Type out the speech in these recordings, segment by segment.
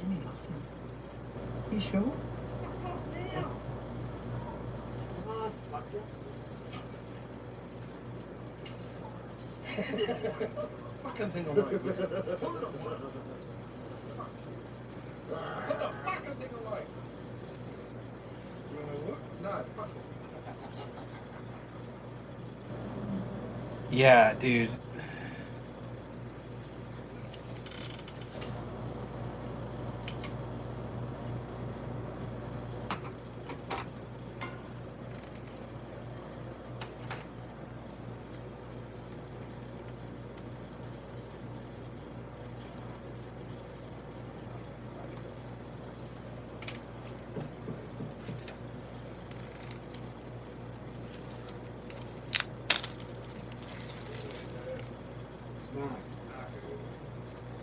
Jimmy laughing. You sure? Come on, fuck you. Fucking thing away. Put it away. Put the fucking thing away. You want to look? No, fuck it. Yeah, dude. Smart.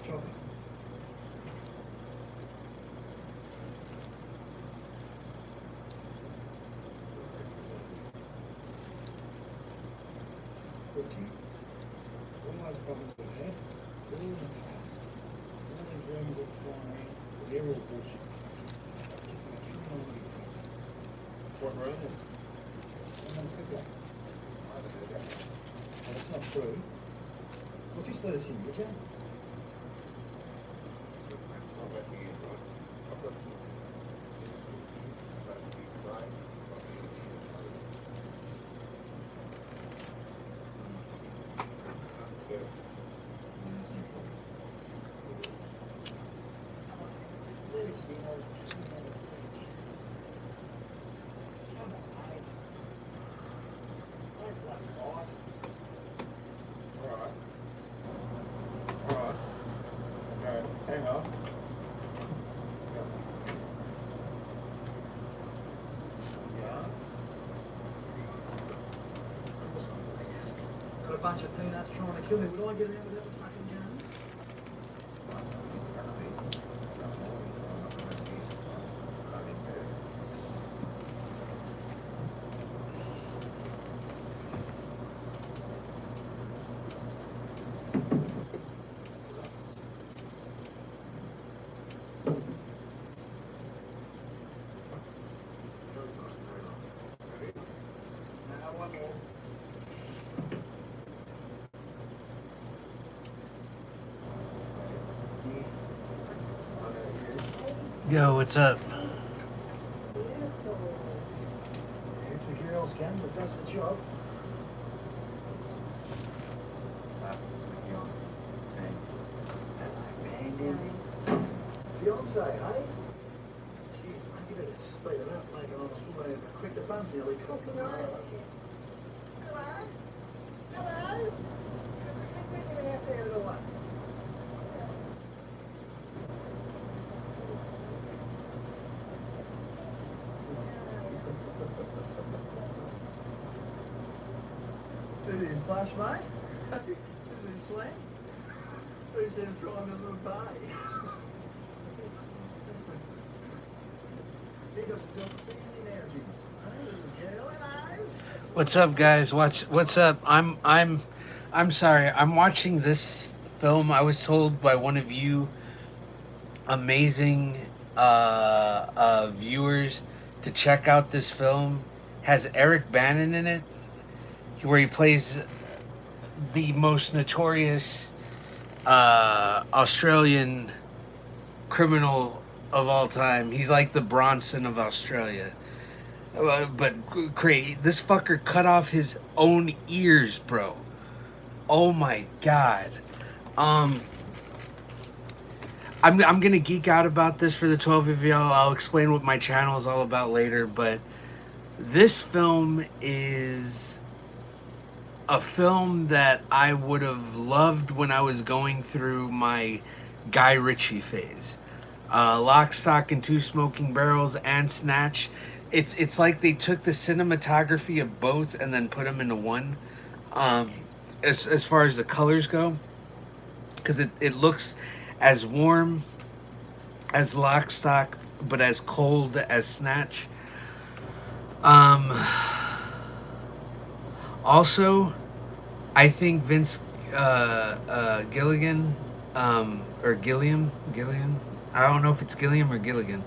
Chopper. Cooking. All those problems we've had, all in the past. All these rooms that are flying around, they're all bullshit. What room is? That's not true. Well, just let us in, would you? I'm at the end, right? I've got kids. I've got to be crying. Yes. That's no problem. Just let us in, I'll just another page. Come on, mate. Don't bloody fight. Alright. Alright. Okay, hang on. Yeah. Got a bunch of peanuts trying to kill me. Would I get around without the fucking guns? One more. Yo, what's up? It's a girl's gun that does the job. Hello, Mandy. Fiance, hey? Jeez, mate, you better speed it up, mate. On a swim over quick. The bun's nearly cooked. Hello? Hello? Hello? Get me out there, little one. It is plush, mate. It is slang. Who says crime doesn't pay? You got yourself a family now, Jim. Hey, girl, hello. What's up, guys? What's up? I'm sorry. I'm watching this film. I was told by one of you amazing viewers to check out this film. Has Eric Bannon in it, where he plays the most notorious Australian criminal of all time. He's like the Bronson of Australia. But great, this fucker cut off his own ears, bro. Oh my god. I'm gonna geek out about this for the 12 of y'all. I'll explain what my channel is all about later, but this film is a film that I would have loved when I was going through my Guy Ritchie phase. Lock, Stock, and Two Smoking Barrels and Snatch. It's like they took the cinematography of both and then put them into one. As far as the colors go, because it looks as warm as Lock, Stock, but as cold as Snatch. Also, I think Vince Gilligan, or Gilliam, I don't know if it's Gilliam or Gilligan,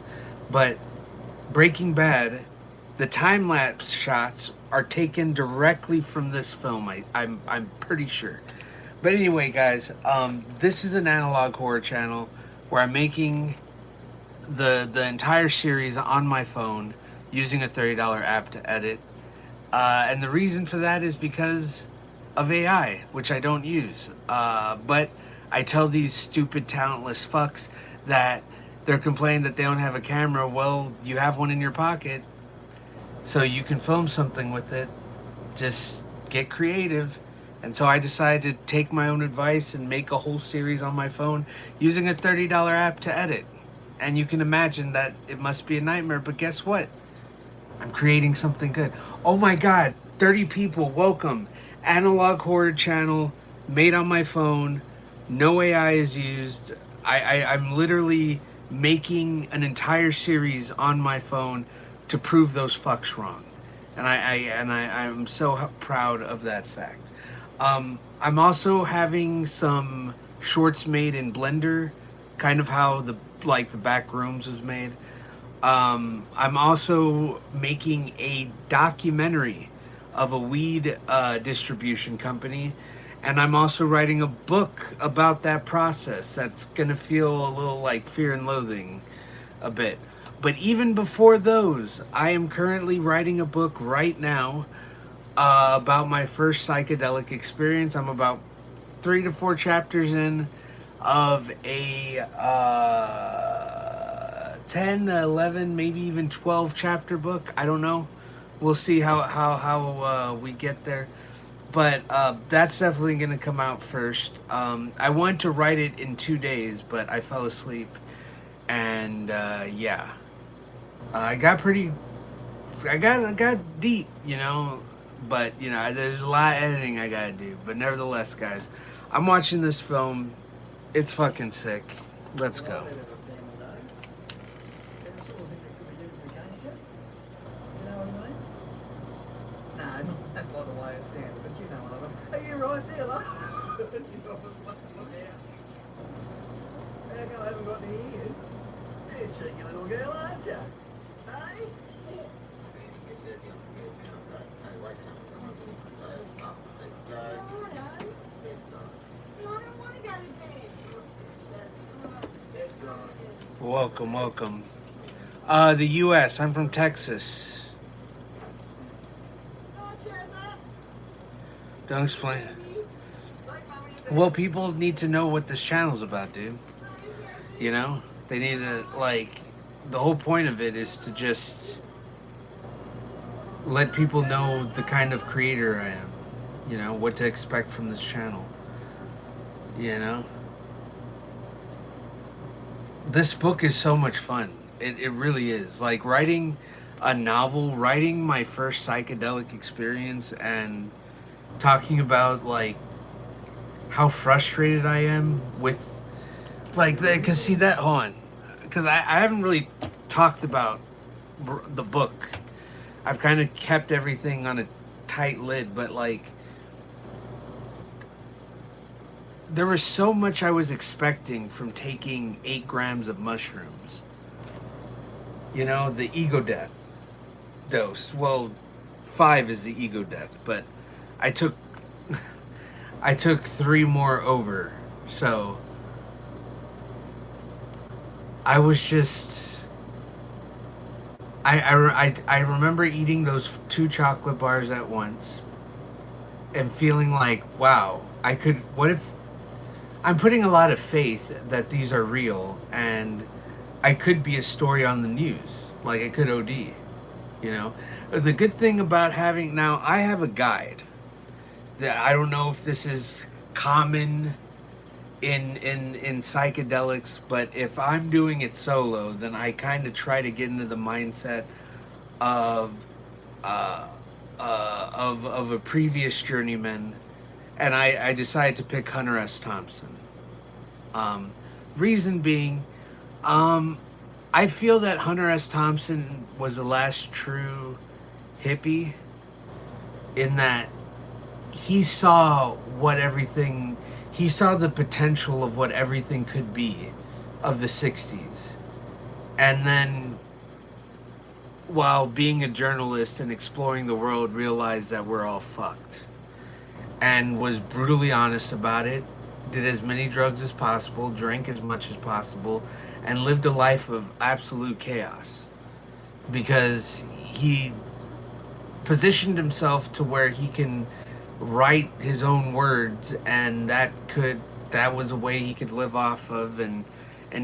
but Breaking Bad, the time lapse shots are taken directly from this film. I'm pretty sure. But anyway, guys, this is an analog horror channel where I'm making the entire series on my phone using a $30 app to edit. And the reason for that is because of AI, which I don't use. But I tell these stupid, talentless fucks that they're complaining that they don't have a camera. Well, you have one in your pocket, so you can film something with it. Just get creative. And so I decided to take my own advice and make a whole series on my phone using a $30 app to edit. And you can imagine that it must be a nightmare, but guess what? I'm creating something good. Oh my God, 30 people, welcome. Analog horror channel, made on my phone. No AI is used. I'm literally making an entire series on my phone to prove those fucks wrong. And I'm so proud of that fact. I'm also having some shorts made in Blender, kind of how the back rooms was made. I'm also making a documentary of a weed distribution company, and I'm also writing a book about that process that's gonna feel a little like Fear and Loathing a bit. But even before those, I am currently writing a book right now about my first psychedelic experience. I'm about 3 to 4 chapters in of a 10, 11, maybe even 12 chapter book. I don't know. We'll see how we get there. But that's definitely going to come out first. I wanted to write it in 2 days, but I fell asleep. And yeah. I got deep, you know. But, you know, there's a lot of editing I got to do. But nevertheless, guys, I'm watching this film. It's fucking sick. Let's go. Are you right there, love? How come I haven't got any ears? You're a cheeky little girl, aren't you? Hey? Welcome. The U.S. I'm from Texas. Don't explain. Well, people need to know what this channel's about, dude. You know? They need to, the whole point of it is to just let people know the kind of creator I am. You know, what to expect from this channel. You know? This book is so much fun. It really is. Like, writing a novel, writing my first psychedelic experience, and talking about, how frustrated I am with, because see that, hold on. Because I haven't really talked about the book. I've kind of kept everything on a tight lid, but, there was so much I was expecting from taking 8 grams of mushrooms. You know, the ego death dose. Well, 5 is the ego death, but I took 3 more over. So I was just I remember eating those 2 chocolate bars at once and feeling like, wow, what if I'm putting a lot of faith that these are real, and I could be a story on the news. I could OD, you know? The good thing about now I have a guide. That I don't know if this is common in psychedelics, but if I'm doing it solo, then I kind of try to get into the mindset of a previous journeyman. And I decided to pick Hunter S. Thompson. Reason being, I feel that Hunter S. Thompson was the last true hippie, in that he saw the potential of what everything could be of the 60s. And then, while being a journalist and exploring the world, realized that we're all fucked. And was brutally honest about it, did as many drugs as possible, drank as much as possible, and lived a life of absolute chaos. Because he positioned himself to where he can write his own words, and that was a way he could live off of and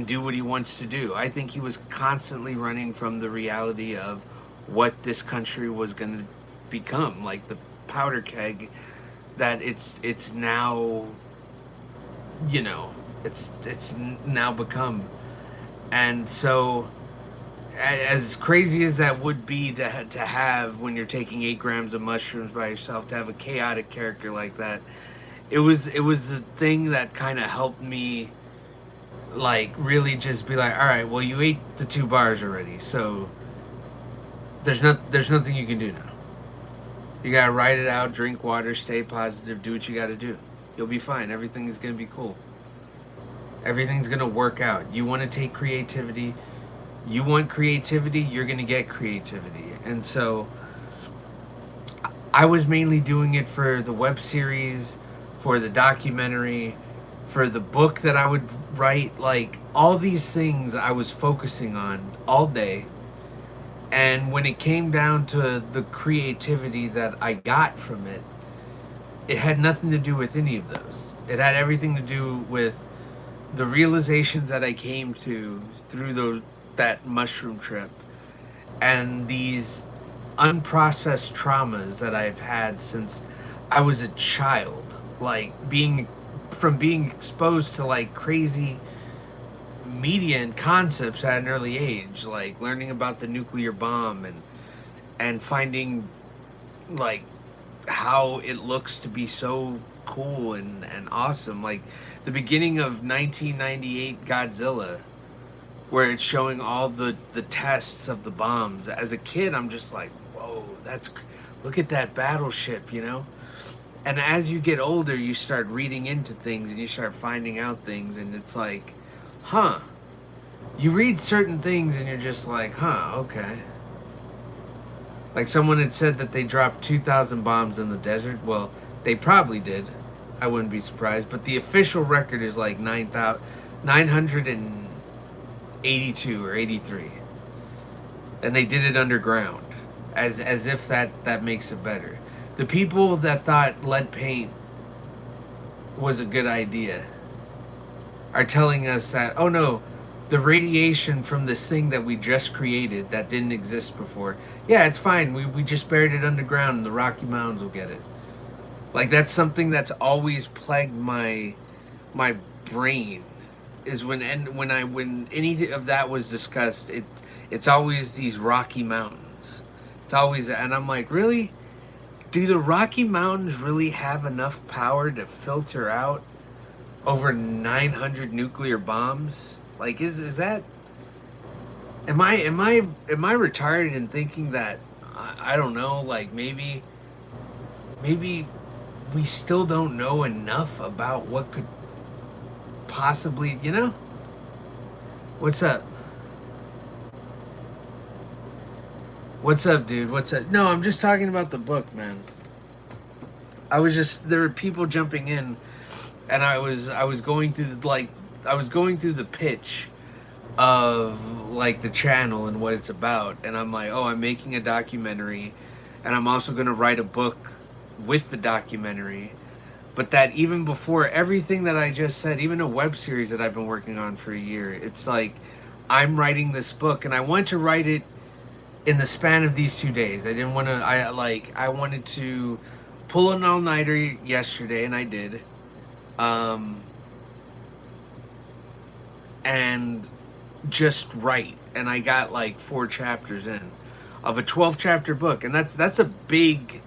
do what he wants to do. I think he was constantly running from the reality of what this country was going to become, like the powder keg that it's now, you know, it's now become. And so, as crazy as that would be to have when you're taking 8 grams of mushrooms by yourself, to have a chaotic character like that, it was the thing that kind of helped me, like, really just be like, all right, well, you ate the 2 bars already, so there's nothing you can do now. You gotta ride it out, drink water, stay positive, do what you gotta do. You'll be fine. Everything is gonna be cool. Everything's gonna work out. You want to take creativity. You want creativity, you're gonna get creativity. And so I was mainly doing it for the web series, for the documentary, for the book that I would write. Like, all these things I was focusing on all day. And when it came down to the creativity that I got from it, it had nothing to do with any of those. It had everything to do with the realizations that I came to through that mushroom trip, and these unprocessed traumas that I've had since I was a child, like being exposed to like crazy media and concepts at an early age, like learning about the nuclear bomb and finding like how it looks to be so cool and awesome, like the beginning of 1998 Godzilla, where it's showing all the tests of the bombs. As a kid, I'm just like, whoa, look at that battleship, you know? And as you get older, you start reading into things and you start finding out things, and it's like, huh. You read certain things and you're just like, huh, okay. Like someone had said that they dropped 2,000 bombs in the desert. Well, they probably did. I wouldn't be surprised. But the official record is like 982 or 83. And they did it underground. As if that makes it better. The people that thought lead paint was a good idea are telling us that, oh no, the radiation from this thing that we just created that didn't exist before, yeah, it's fine. We just buried it underground and the Rocky Mountains will get it. Like, that's something that's always plagued my brain, is when any of that was discussed, it's always these Rocky Mountains. It's always, and I'm like, really? Do the Rocky Mountains really have enough power to filter out over 900 nuclear bombs? Like, is that? Am I retarded in thinking that? I don't know. Like, maybe we still don't know enough about what could possibly, you know? What's up? What's up, dude? What's up? No, I'm just talking about the book, man. There were people jumping in, and I was going through the pitch of like the channel and what it's about, and I'm like, oh, I'm making a documentary, and I'm also going to write a book with the documentary. But that, even before everything that I just said, even a web series that I've been working on for a year, it's like I'm writing this book, and I want to write it in the span of these 2 days. I didn't want to. I wanted to pull an all-nighter yesterday, and I did. And just write, and I got like 4 chapters in of a 12-chapter book, and that's a big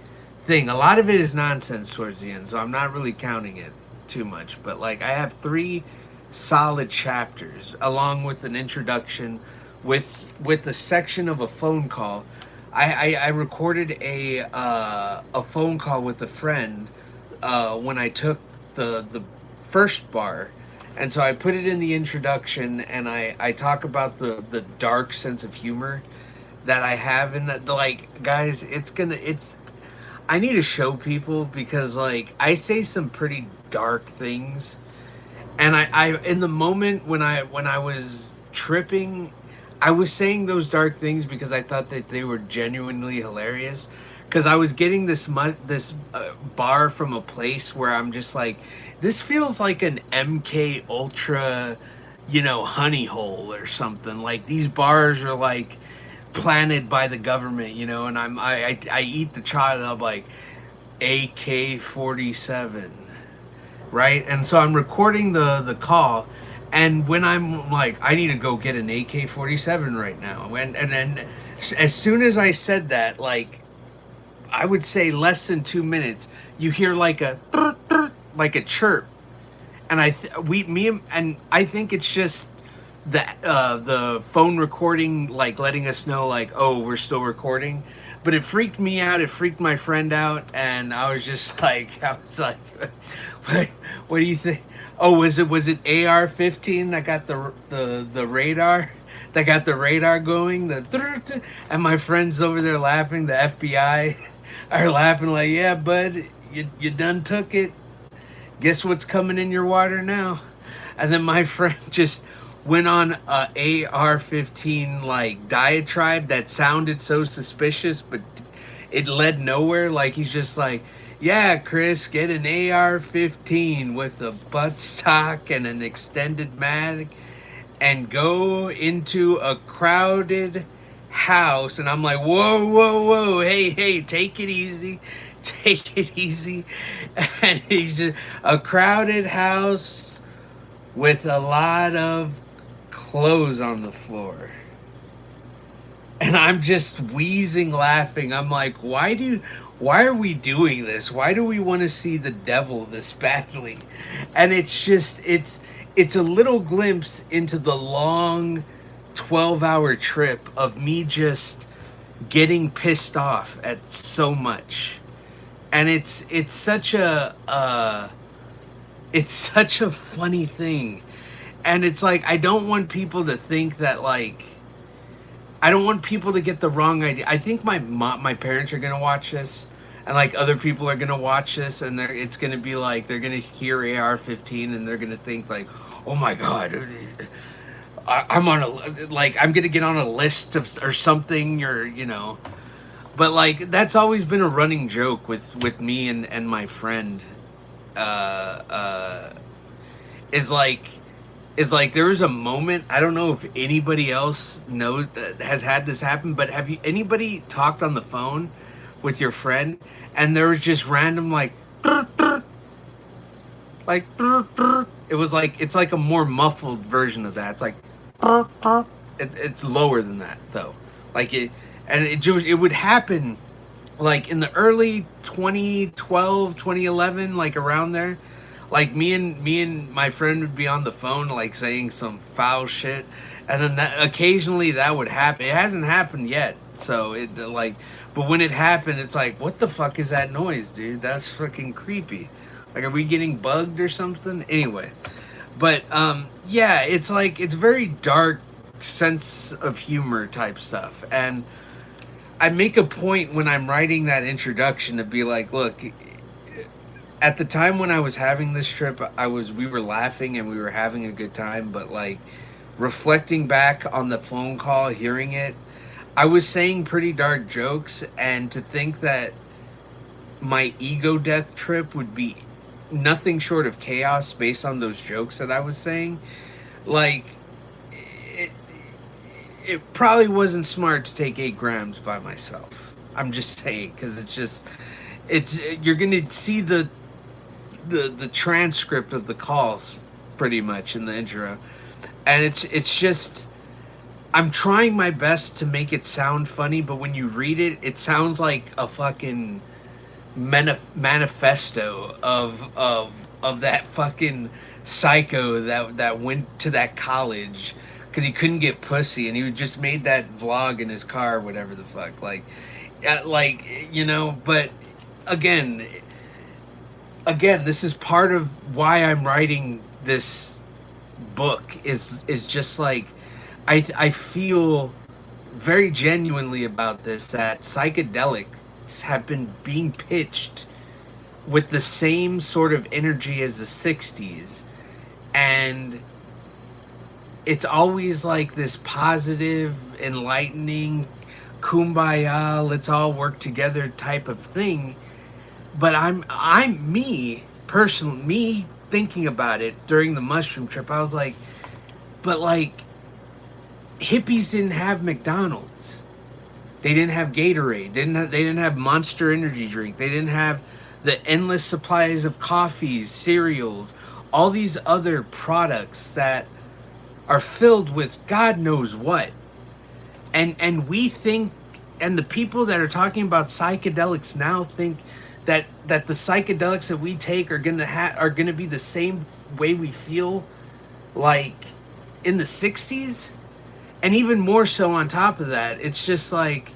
thing. A lot of it is nonsense towards the end, so I'm not really counting it too much. But like, I have 3 solid chapters, along with an introduction, with a section of a phone call. I recorded a phone call with a friend when I took the first bar, And so I put it in the introduction, and I talk about the dark sense of humor that I have in that. Like, guys, it's I need to show people, because like I say some pretty dark things, and I in the moment when I was tripping, I was saying those dark things because I thought that they were genuinely hilarious. Because I was getting this bar from a place where I'm just like, this feels like an MK Ultra, honey hole or something. Like, these bars are like planted by the government, and I eat the chocolate. I'm like, AK-47, right? And so I'm recording the call, and when I'm like, I need to go get an AK-47 right now, and then as soon as I said that, like, I would say less than 2 minutes, you hear like a chirp, and I think it's just the phone recording, like, letting us know, like, oh, we're still recording. But it freaked me out. It freaked my friend out, and I was just like, what do you think? Oh, was it AR-15 that got the radar? That got the radar going? And my friends over there laughing. The FBI are laughing like, yeah, bud, you done took it. Guess what's coming in your water now? And then my friend just went on a AR-15 like diatribe that sounded so suspicious, but it led nowhere. Like, he's just like, yeah, Chris, get an AR-15 with a buttstock and an extended mag and go into a crowded house. And I'm like, whoa, whoa, whoa, hey, take it easy. Take it easy. And he's just a crowded house with a lot of clothes on the floor. And I'm just wheezing laughing. I'm like, why are we doing this? Why do we want to see the devil this badly? And it's just, it's a little glimpse into the long 12-hour trip of me just getting pissed off at so much. And it's such a funny thing. And it's like, I don't want people to think that, like, I don't want people to get the wrong idea. I think my parents are going to watch this, and like other people are going to watch this, and it's going to be like, they're going to hear AR-15 and they're going to think like, oh my God, I'm going to get on a list or something, or, but like, that's always been a running joke with me and my friend, is like there was a moment, I don't know if anybody else knows has had this happen, but have anybody talked on the phone with your friend and there was just random like it was like, it's like a more muffled version of that. It's like it's lower than that though. Like it would happen like in the early 2012, 2011, like around there. Like me and my friend would be on the phone, like saying some foul shit, and then occasionally that would happen. It hasn't happened yet, so but when it happened, it's like, what the fuck is that noise, dude? That's fucking creepy. Like, are we getting bugged or something? Anyway, but yeah, it's like, it's very dark sense of humor type stuff, and I make a point when I'm writing that introduction to be like, look. At the time when I was having this trip, we were laughing and we were having a good time, but like reflecting back on the phone call, hearing it, I was saying pretty dark jokes, and to think that my ego death trip would be nothing short of chaos based on those jokes that I was saying, like it probably wasn't smart to take 8 grams by myself. I'm just saying, because you're gonna see the transcript of the calls pretty much in the intro, and it's just, I'm trying my best to make it sound funny, but when you read it, it sounds like a fucking manifesto of that fucking psycho that went to that college because he couldn't get pussy, and he just made that vlog in his car or whatever the fuck, like but again, this is part of why I'm writing this book is just like, I feel very genuinely about this, that psychedelics have been being pitched with the same sort of energy as the 60s, and it's always like this positive, enlightening, kumbaya, let's all work together type of thing. But I'm me personally, me thinking about it during the mushroom trip, I was like, but like, hippies didn't have McDonald's, they didn't have Gatorade, they didn't have Monster Energy drink, they didn't have the endless supplies of coffees, cereals, all these other products that are filled with God knows what. And we think, and the people that are talking about psychedelics now think that the psychedelics that we take are gonna be the same way we feel like in the 60s. And even more so on top of that, it's just like,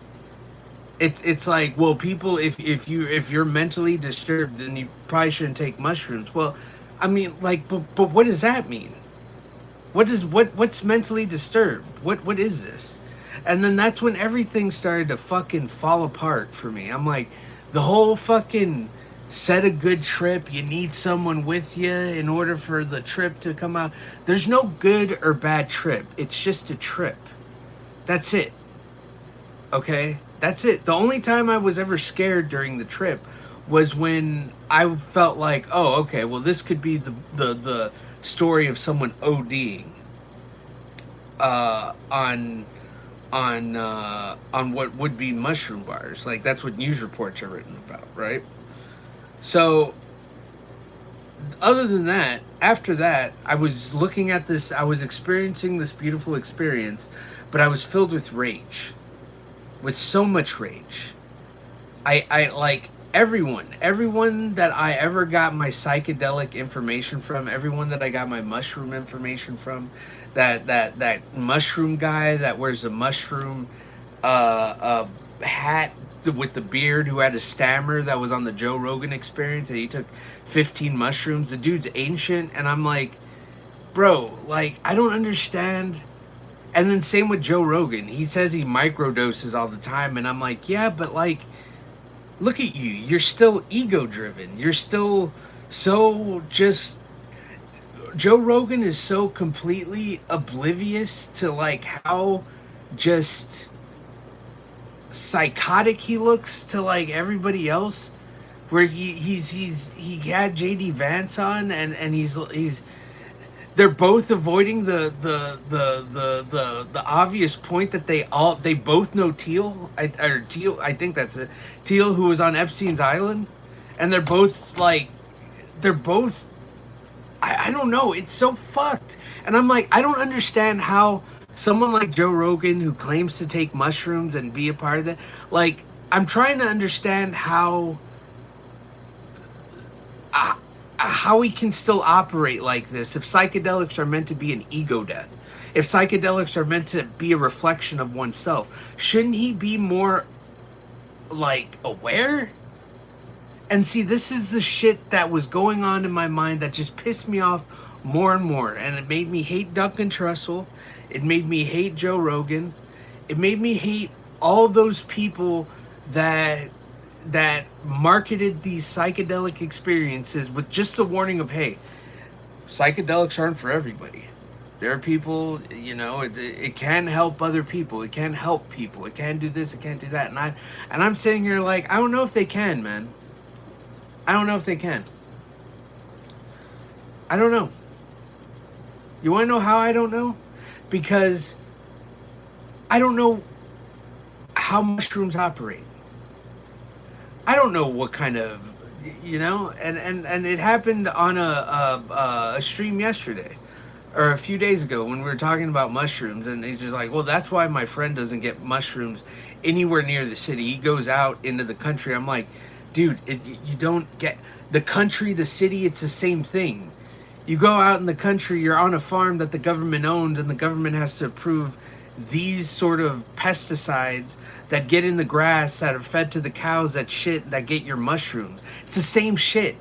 it's like, well, people, if you're mentally disturbed, then you probably shouldn't take mushrooms. Well, I mean, like, but what does that mean? What's mentally disturbed? What is this? And then that's when everything started to fucking fall apart for me. I'm like, the whole fucking set a good trip, you need someone with you in order for the trip to come out. There's no good or bad trip. It's just a trip. That's it. Okay? That's it. The only time I was ever scared during the trip was when I felt like, oh, okay, well, this could be the story of someone ODing on what would be mushroom bars. Like, that's what news reports are written about, right? So, other than that, after that, I was looking at this, I was experiencing this beautiful experience, but I was filled with rage. With so much rage. I like everyone that I ever got my psychedelic information from, everyone that I got my mushroom information from, that mushroom guy that wears a mushroom hat with the beard, who had a stammer, that was on the Joe Rogan Experience, and he took 15 mushrooms. The dude's ancient, and I'm like, bro, like, I don't understand. And then same with Joe Rogan. He says he microdoses all the time, and I'm like, yeah, but like, look at you. You're still ego-driven. You're still so just... Joe Rogan is so completely oblivious to like how just psychotic he looks to like everybody else, where he had JD Vance on, and he's they're both avoiding the obvious point that they both know Teal, I think that's it, Teal, who was on Epstein's Island, and they're both I don't know, it's so fucked. And I'm like, I don't understand how someone like Joe Rogan, who claims to take mushrooms and be a part of that, like, I'm trying to understand how we can still operate like this if psychedelics are meant to be an ego death. If psychedelics are meant to be a reflection of oneself, shouldn't he be more like aware? And see, this is the shit that was going on in my mind that just pissed me off more and more. And it made me hate Duncan Trussell. It made me hate Joe Rogan. It made me hate all those people that marketed these psychedelic experiences with just the warning of, hey, psychedelics aren't for everybody. There are people, you know, it can help other people. It can help people. It can do this. It can't do that. And I'm sitting here like, I don't know if they can, man. I don't know if they can. I don't know. You want to know how I don't know? Because I don't know how mushrooms operate. I don't know what kind of, you know, and it happened on a stream yesterday, or a few days ago, when we were talking about mushrooms, and he's just like, well, that's why my friend doesn't get mushrooms anywhere near the city. He goes out into the country. I'm like, dude, you don't get the country, the city, it's the same thing. You go out in the country, you're on a farm that the government owns, and the government has to approve these sort of pesticides that get in the grass, that are fed to the cows, that get your mushrooms. It's the same shit.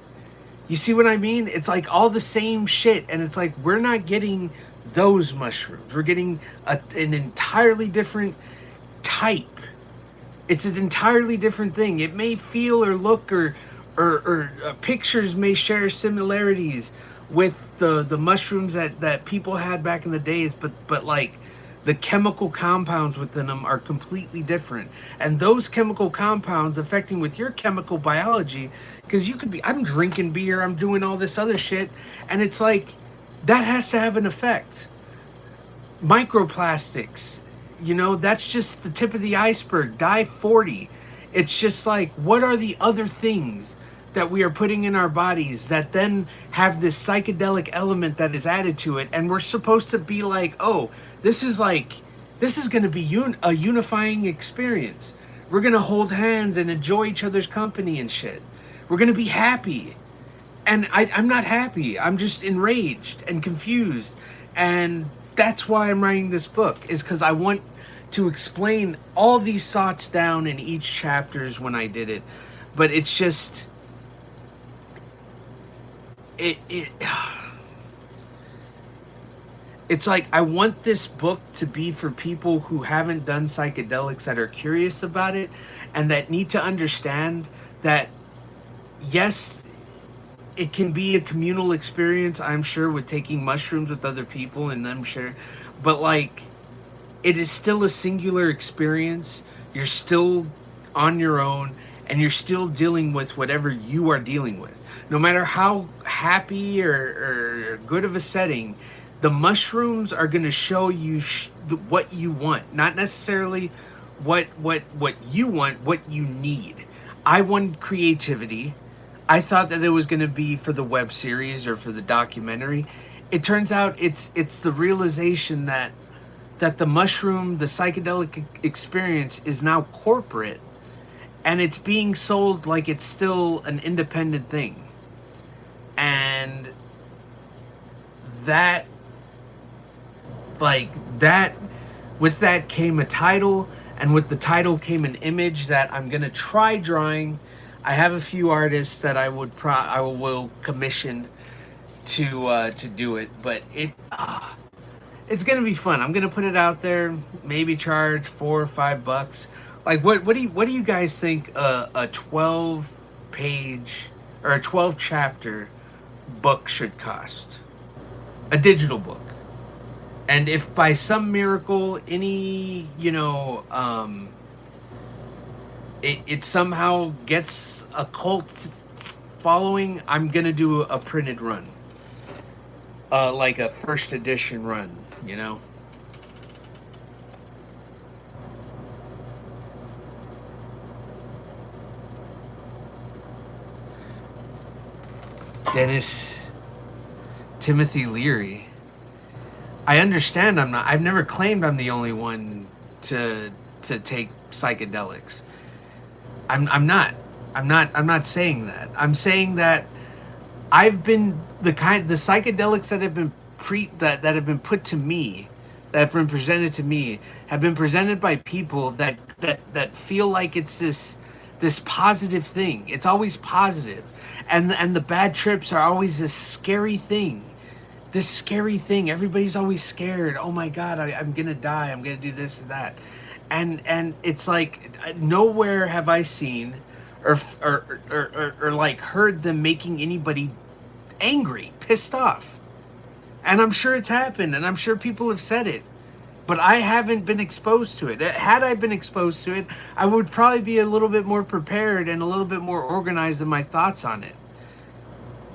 You see what I mean? It's like all the same shit, and it's like we're not getting those mushrooms. We're getting an entirely different type. It's an entirely different thing. It may feel or look or pictures may share similarities with the mushrooms that people had back in the days, but like the chemical compounds within them are completely different, and those chemical compounds affecting with your chemical biology, because you could be, I'm drinking beer, I'm doing all this other shit, and it's like that has to have an effect. Microplastics, you know, that's just the tip of the iceberg. Die 40. It's just like, what are the other things that we are putting in our bodies that then have this psychedelic element that is added to it, and we're supposed to be like, oh, this is going to be a unifying experience. We're going to hold hands and enjoy each other's company and shit. We're going to be happy. And I'm not happy. I'm just enraged and confused. And that's why I'm writing this book, is because I want to explain all these thoughts down in each chapters when I did it. But it's just... It's like I want this book to be for people who haven't done psychedelics, that are curious about it, and that need to understand that, yes, it can be a communal experience, I'm sure, with taking mushrooms with other people and them share, but like, it is still a singular experience. You're still on your own, and you're still dealing with whatever you are dealing with. No matter how happy or good of a setting, the mushrooms are going to show you what you want, not necessarily what you want, what you need. I want creativity. I thought that it was going to be for the web series or for the documentary. It turns out it's the realization that the mushroom, the psychedelic experience, is now corporate, and it's being sold like it's still an independent thing. And that, like, that, with that came a title, and with the title came an image that I'm gonna try drawing. I have a few artists that I will commission to do it, but it's gonna be fun. I'm gonna put it out there, maybe charge $4 or $5. Like, what do you guys think a 12-page or a 12-chapter book should cost? A digital book. And if by some miracle any, it somehow gets a cult following, I'm gonna do a printed run, like a first edition run, you know. Dennis Timothy Leary. I understand I've never claimed I'm the only one to take psychedelics. I'm not saying that. I'm saying that I've been the psychedelics that have been that have been put to me, that have been presented to me, have been presented by people that feel like it's this positive thing. It's always positive. And the bad trips are always this scary thing. This scary thing. Everybody's always scared. Oh my God, I'm gonna die. I'm gonna do this and that. And it's like, nowhere have I seen or like heard them making anybody angry, pissed off. And I'm sure it's happened, and I'm sure people have said it, but I haven't been exposed to it. Had I been exposed to it, I would probably be a little bit more prepared and a little bit more organized in my thoughts on it.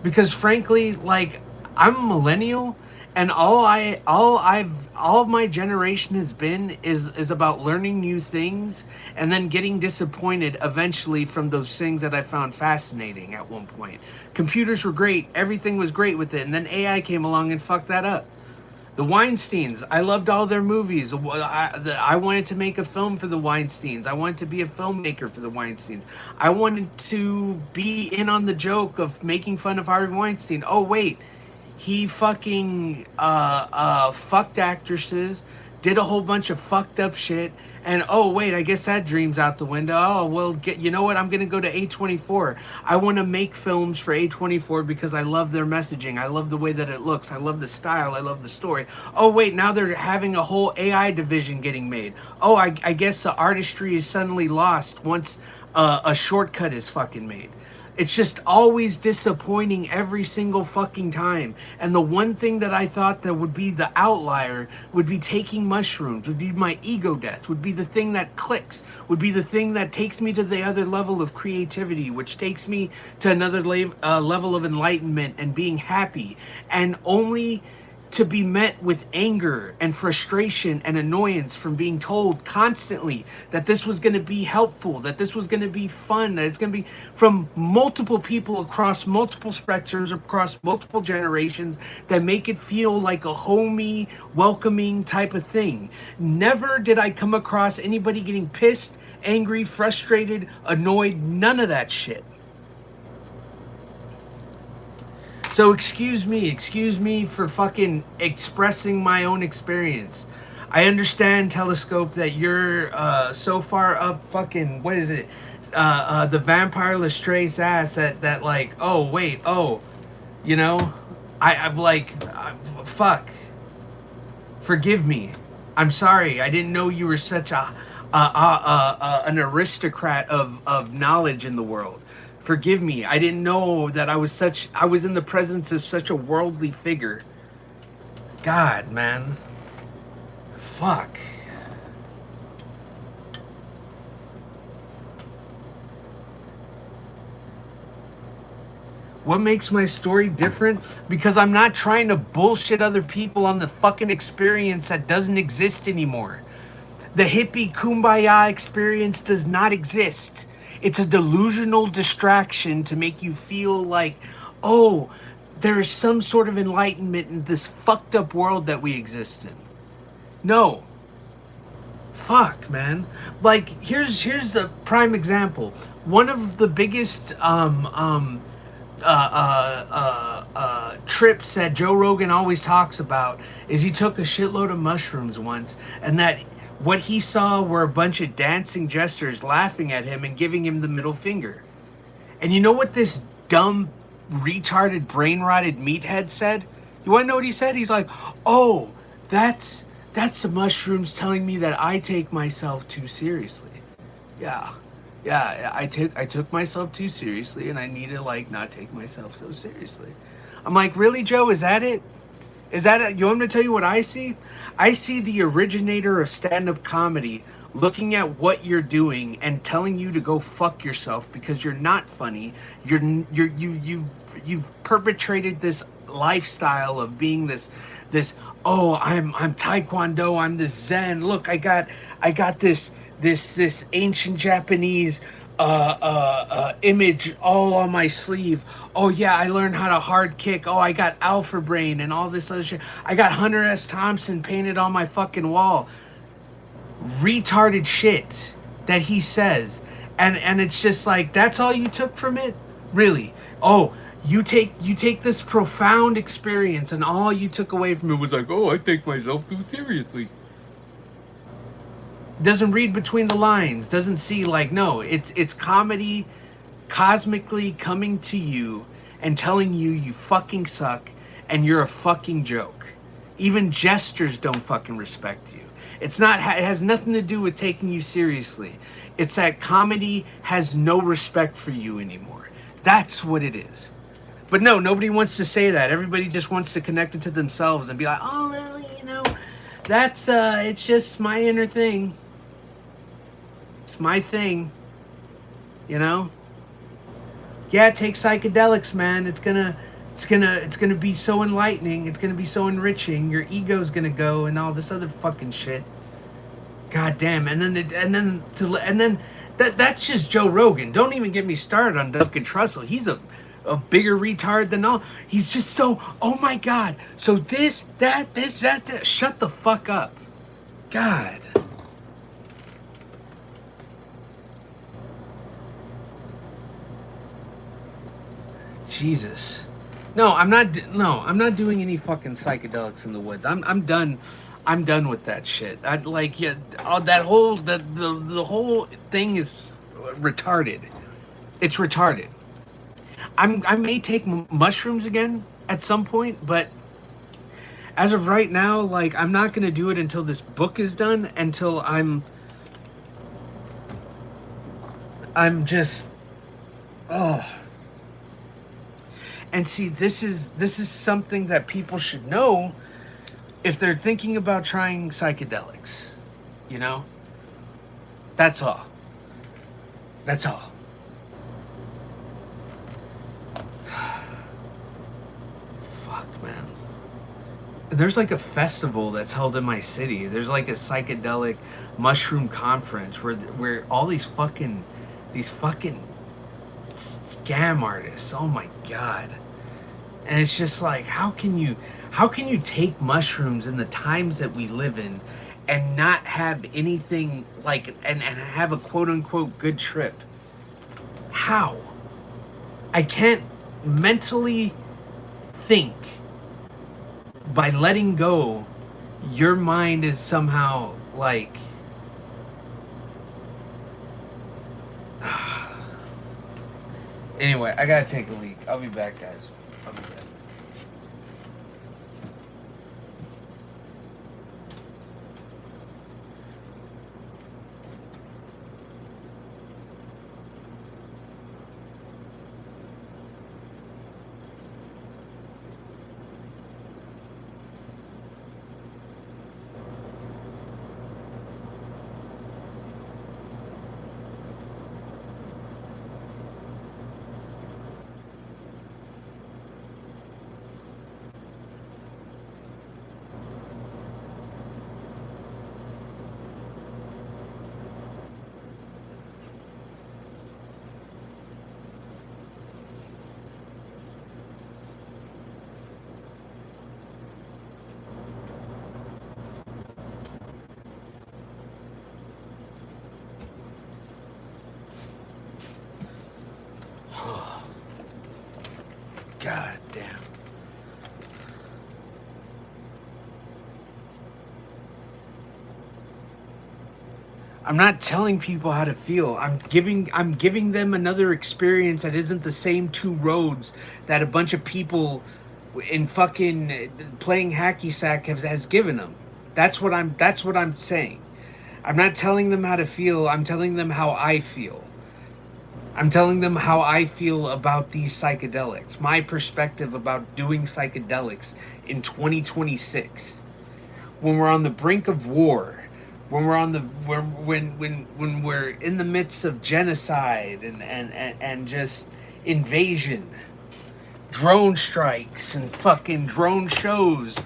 Because frankly, like, I'm a millennial, and all of my generation has been is about learning new things and then getting disappointed eventually from those things that I found fascinating at one point. Computers were great, everything was great with it, and then AI came along and fucked that up. The Weinsteins, I loved all their movies. I wanted to make a film for the Weinsteins. I wanted to be a filmmaker for the Weinsteins. I wanted to be in on the joke of making fun of Harvey Weinstein. Oh wait, he fucking fucked actresses, did a whole bunch of fucked up shit, and oh wait, I guess that dream's out the window. Oh well, you know what? I'm gonna go to A24. I want to make films for A24 because I love their messaging. I love the way that it looks. I love the style. I love the story. Oh wait, now they're having a whole AI division getting made. Oh, I guess the artistry is suddenly lost once a shortcut is fucking made. It's just always disappointing every single fucking time. And the one thing that I thought that would be the outlier would be taking mushrooms, would be my ego death, would be the thing that clicks, would be the thing that takes me to the other level of creativity, which takes me to another level of enlightenment and being happy. And only to be met with anger and frustration and annoyance from being told constantly that this was going to be helpful, that this was going to be fun, that it's going to be from multiple people across multiple spectrums, across multiple generations, that make it feel like a homey, welcoming type of thing. Never did I come across anybody getting pissed, angry, frustrated, annoyed, none of that shit. So excuse me for fucking expressing my own experience. I understand, Telescope, that you're so far up fucking, what is it? The Vampire Lestrade's ass that like, oh wait, oh, you know, I've like, fuck. Forgive me. I'm sorry. I didn't know you were such an aristocrat of knowledge in the world. Forgive me. I didn't know that I was in the presence of such a worldly figure. God, man. Fuck. What makes my story different? Because I'm not trying to bullshit other people on the fucking experience that doesn't exist anymore. The hippie kumbaya experience does not exist. It's a delusional distraction to make you feel like, oh, there is some sort of enlightenment in this fucked up world that we exist in. No. Fuck, man. Like, here's a prime example. One of the biggest trips that Joe Rogan always talks about is he took a shitload of mushrooms once, and that what he saw were a bunch of dancing jesters laughing at him and giving him the middle finger. And you know what this dumb, retarded, brain-rotted meathead said? You want to know what he said? He's like, oh, that's the mushrooms telling me that I take myself too seriously. Yeah, I took myself too seriously, and I need to, like, not take myself so seriously. I'm like, really, Joe? Is that it? Is that it? You want me to tell you what I see? I see the originator of stand-up comedy looking at what you're doing and telling you to go fuck yourself because you're not funny. You've perpetrated this lifestyle of being this oh, I'm Taekwondo, I'm this Zen. Look, I got this ancient Japanese image all on my sleeve. Oh yeah, I learned how to hard kick. Oh, I got Alpha Brain and all this other shit. I got Hunter S. Thompson painted on my fucking wall. Retarded shit that he says. And it's just like, that's all you took from it? Really? Oh, you take this profound experience and all you took away from it was like, oh, I take myself too seriously. Doesn't read between the lines, doesn't see, like, no, it's comedy cosmically coming to you and telling you you fucking suck and you're a fucking joke. Even jesters don't fucking respect you. It has nothing to do with taking you seriously. It's that comedy has no respect for you anymore. That's what it is. But no, nobody wants to say that. Everybody just wants to connect it to themselves and be like, oh, well, you know, that's, it's just my inner thing. It's my thing, you know? Yeah, take psychedelics, man. It's gonna be so enlightening. It's gonna be so enriching. Your ego's gonna go and all this other fucking shit. God damn. And then that's just Joe Rogan. Don't even get me started on Duncan Trussell. He's a bigger retard than all. He's just so, oh my God. So this, that, shut the fuck up. God. Jesus. No, I'm not doing any fucking psychedelics in the woods. I'm done. I'm done with that shit. I'd like, yeah, that whole the whole thing is retarded. It's retarded. I may take mushrooms again at some point, but as of right now, like, I'm not gonna do it until this book is done. Until I'm just, oh. And see, this is something that people should know if they're thinking about trying psychedelics. You know? That's all. That's all. Fuck, man. There's like a festival that's held in my city. There's like a psychedelic mushroom conference where all these fucking scam artists. Oh my god. And it's just like, how can you take mushrooms in the times that we live in and not have anything like and have a quote unquote good trip? How? I can't mentally think by letting go your mind is somehow like anyway, I gotta take a leak. I'll be back, guys. I'll be back. God damn. I'm not telling people how to feel. I'm giving them another experience that isn't the same two roads that a bunch of people in fucking playing hacky sack has given them. That's what I'm saying. I'm not telling them how to feel. I'm telling them how I feel. I'm telling them how I feel about these psychedelics. My perspective about doing psychedelics in 2026. When we're on the brink of war, when we're on the when we're in the midst of genocide and just invasion, drone strikes and fucking drone shows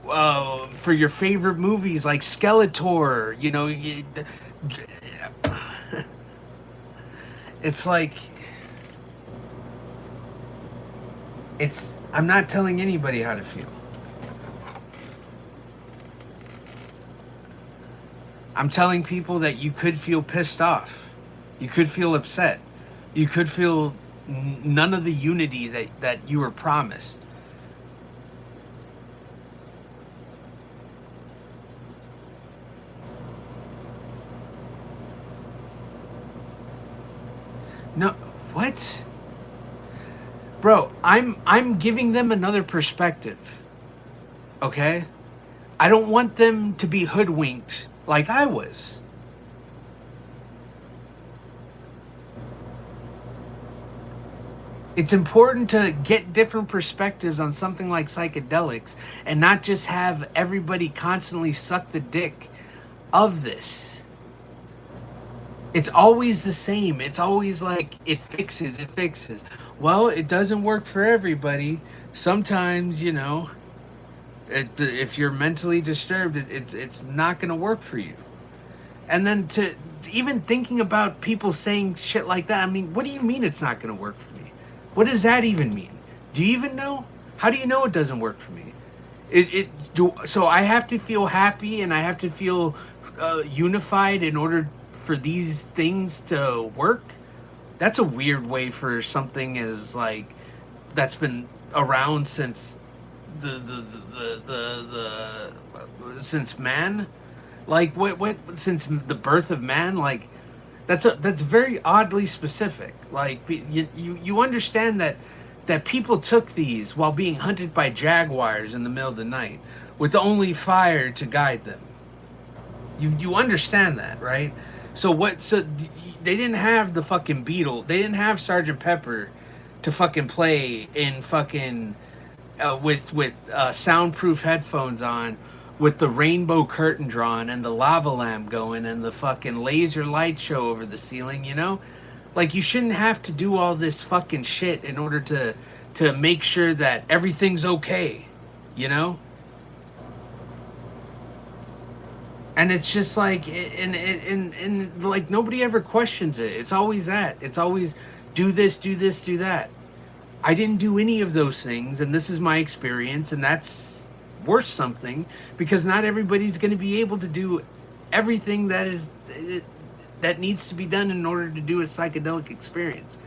for your favorite movies like Skeletor, you know, it's like, I'm not telling anybody how to feel. I'm telling people that you could feel pissed off. You could feel upset. You could feel none of the unity that you were promised. No, what? Bro, I'm giving them another perspective. Okay? I don't want them to be hoodwinked like I was. It's important to get different perspectives on something like psychedelics and not just have everybody constantly suck the dick of this. It's always the same. It's always like, it fixes. Well, it doesn't work for everybody. Sometimes, you know, if you're mentally disturbed, it's not going to work for you. And then to even thinking about people saying shit like that, I mean, what do you mean it's not going to work for me? What does that even mean? Do you even know? How do you know it doesn't work for me? So I have to feel happy and I have to feel unified in order for these things to work? That's a weird way for something as like that's been around since since man, like what since the birth of man, like that's very oddly specific. Like you understand that people took these while being hunted by jaguars in the middle of the night with only fire to guide them. You understand that, right? So what? So they didn't have the fucking Beetle. They didn't have Sergeant Pepper to fucking play in fucking with soundproof headphones on, with the rainbow curtain drawn and the lava lamp going and the fucking laser light show over the ceiling. You know, like you shouldn't have to do all this fucking shit in order to make sure that everything's okay. You know. And it's just like, and like nobody ever questions it. It's always that. It's always do this, do this, do that. I didn't do any of those things, and this is my experience, and that's worth something because not everybody's going to be able to do everything that needs to be done in order to do a psychedelic experience.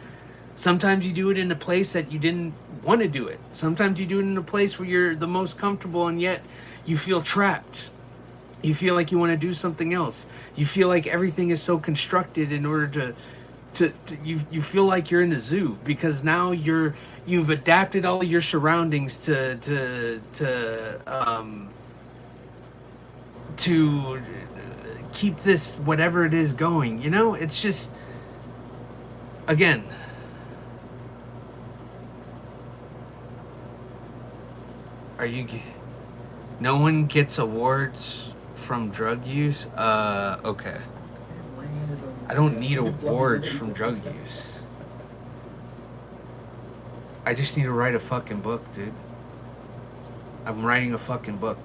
Sometimes you do it in a place that you didn't want to do it. Sometimes you do it in a place where you're the most comfortable, and yet you feel trapped. You feel like you want to do something else. You feel like everything is so constructed in order to you feel like you're in a zoo because now you've adapted all your surroundings to keep this whatever it is going. You know, it's just again. Are you? No one gets awards from drug use? Okay. I don't need awards from drug use. I just need to write a fucking book, dude. I'm writing a fucking book.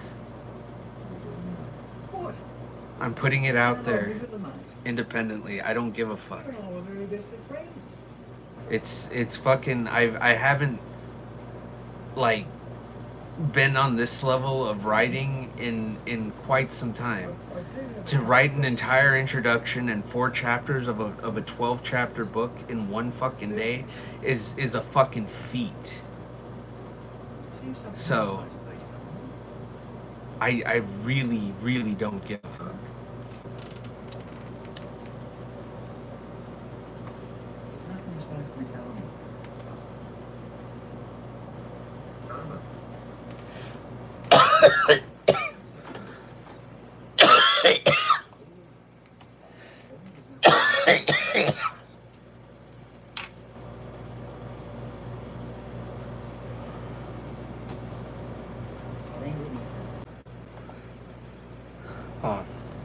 What? I'm putting it out How long there is it tonight? independently. I don't give a fuck. We're all very best of friends. It's fucking I haven't like been on this level of writing in quite some time. To write an entire introduction and 4 chapters of a 12 chapter book in one fucking day is a fucking feat. So I really don't give a fuck. Nothing you're supposed to be telling me. No, no.